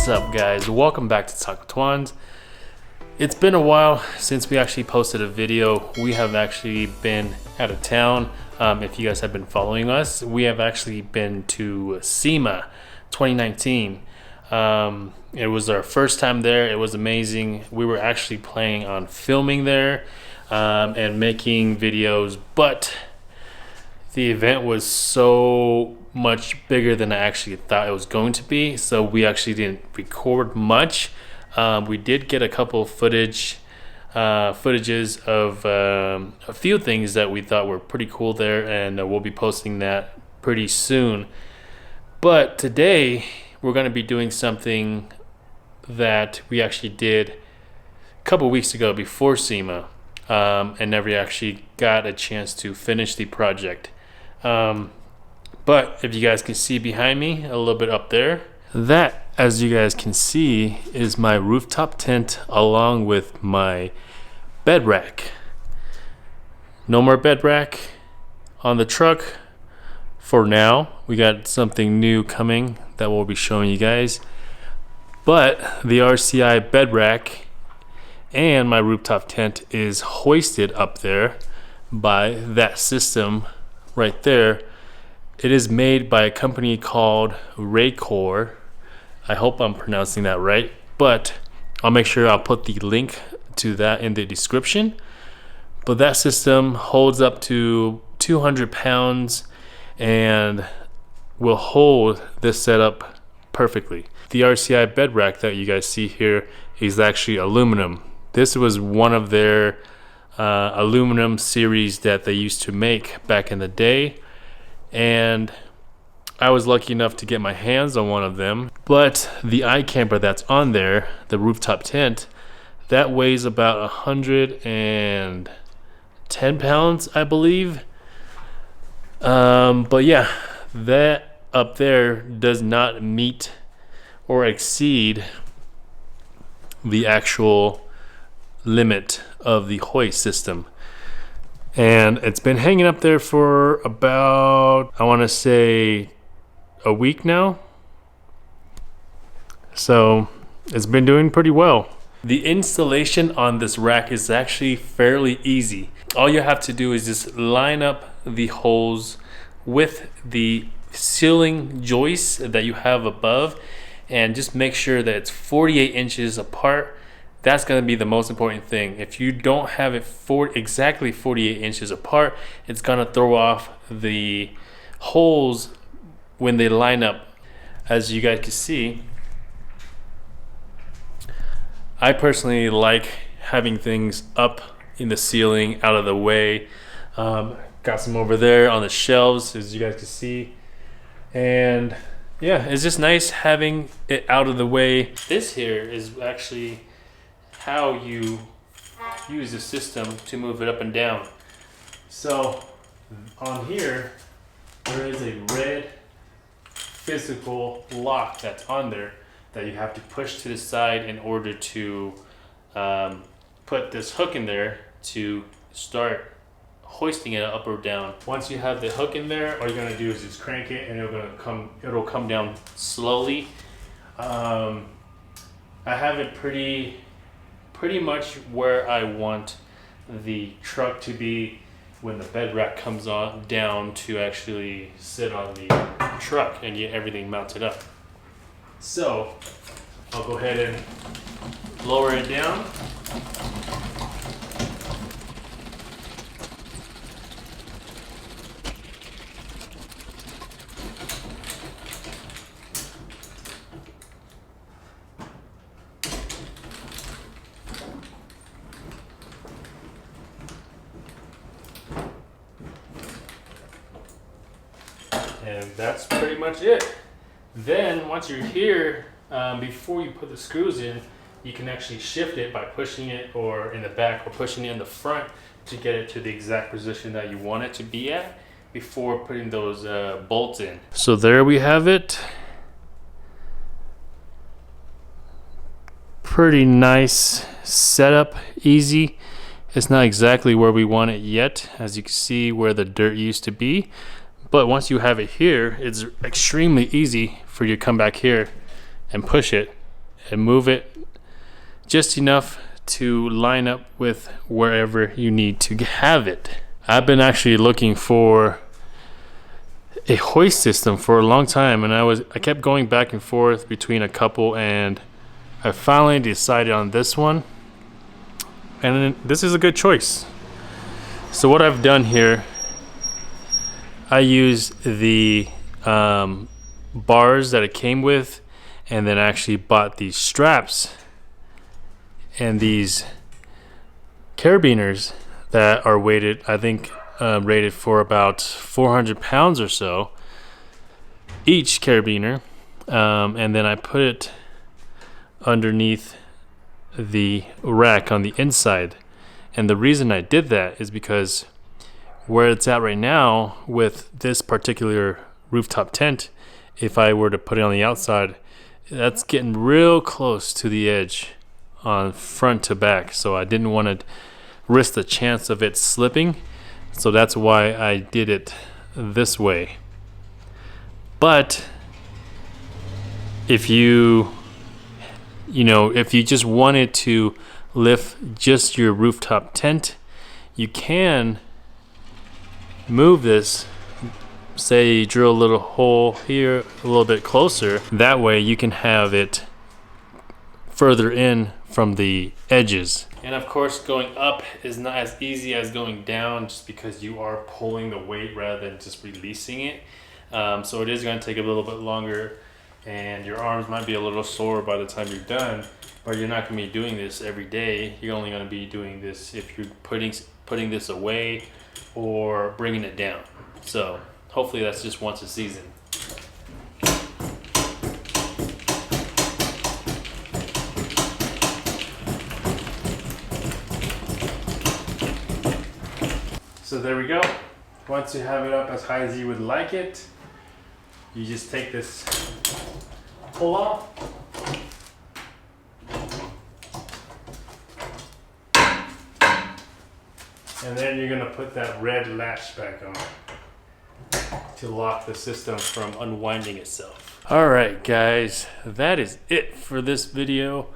What's up, guys? Welcome back to Taco Twans. It's been a while since we actually posted a video. We have actually been out of town. If you guys have been following us, we have actually been to SEMA 2019. It was our first time there. It was amazing. We were actually planning on filming there and making videos, but the event was so much bigger than I actually thought it was going to be, so we actually didn't record much. We did get a couple footages of a few things that we thought were pretty cool there, and we'll be posting that pretty soon. But today we're going to be doing something that we actually did a couple weeks ago before SEMA, and never actually got a chance to finish the project. But if you guys can see behind me a little bit up there, that, as you guys can see, is my rooftop tent along with my bed rack. No more bed rack on the truck for now. We got something new coming that we'll be showing you guys. But the RCI bed rack and my rooftop tent is hoisted up there by that system right there. It is made by a company called Racor. I hope I'm pronouncing that right, but I'll make sure I'll put the link to that in the description. But that system holds up to 200 pounds and will hold this setup perfectly. The RCI bed rack that you guys see here is actually aluminum. This was one of their aluminum series that they used to make back in the day, and I was lucky enough to get my hands on one of them. But the iCamper that's on there, the rooftop tent, that weighs about 110 pounds, I believe. But yeah, that up there does not meet or exceed the actual limit of the hoist system. And it's been hanging up there for about, I want to say, a week now. So it's been doing pretty well. The installation on this rack is actually fairly easy. All you have to do is just line up the holes with the ceiling joists that you have above, and just make sure that it's 48 inches apart. That's going to be the most important thing. If you don't have it exactly 48 inches apart, it's going to throw off the holes when they line up. As you guys can see, I personally like having things up in the ceiling, out of the way. Got some over there on the shelves, as you guys can see. And yeah, it's just nice having it out of the way. This here is actually how you use the system to move it up and down. So on here, there is a red physical lock that's on there that you have to push to the side in order to put this hook in there to start hoisting it up or down. Once you have the hook in there, all you're gonna do is just crank it and it'll come down slowly. I have it pretty much where I want the truck to be when the bed rack comes on down to actually sit on the truck and get everything mounted up. So I'll go ahead and lower it down. And that's pretty much it. Then once you're here, before you put the screws in, you can actually shift it by pushing it or in the back or pushing it in the front to get it to the exact position that you want it to be at before putting those bolts in. So there we have it. Pretty nice setup, easy. It's not exactly where we want it yet, as you can see where the dirt used to be. But once you have it here, it's extremely easy for you to come back here and push it and move it just enough to line up with wherever you need to have it. I've been actually looking for a hoist system for a long time, and I kept going back and forth between a couple, and I finally decided on this one, and this is a good choice. So what I've done here, I use the bars that it came with, and then I actually bought these straps and these carabiners that are weighted, I think rated for about 400 pounds or so each carabiner, and then I put it underneath the rack on the inside. And the reason I did that is because where it's at right now with this particular rooftop tent, if I were to put it on the outside, that's getting real close to the edge on front to back, so I didn't want to risk the chance of it slipping, so that's why I did it this way. But if you just wanted to lift just your rooftop tent, you can move this, say drill a little hole here a little bit closer, that way you can have it further in from the edges. And of course, going up is not as easy as going down, just because you are pulling the weight rather than just releasing it. So it is going to take a little bit longer, and your arms might be a little sore by the time you're done, but you're not going to be doing this every day. You're only going to be doing this if you're putting this away or bringing it down. So hopefully that's just once a season. So there we go. Once you have it up as high as you would like it, you just take this pull off. And then you're gonna put that red latch back on to lock the system from unwinding itself. All right, guys, that is it for this video.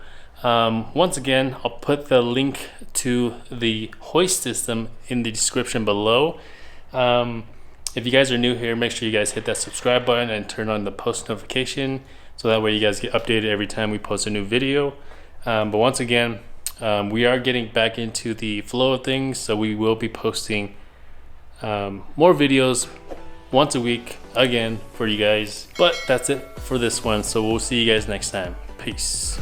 Once again, I'll put the link to the hoist system in the description below. If you guys are new here, make sure you guys hit that subscribe button and turn on the post notification, so that way you guys get updated every time we post a new video. But once again, we are getting back into the flow of things, so we will be posting more videos once a week again for you guys. But that's it for this one, so we'll see you guys next time. Peace.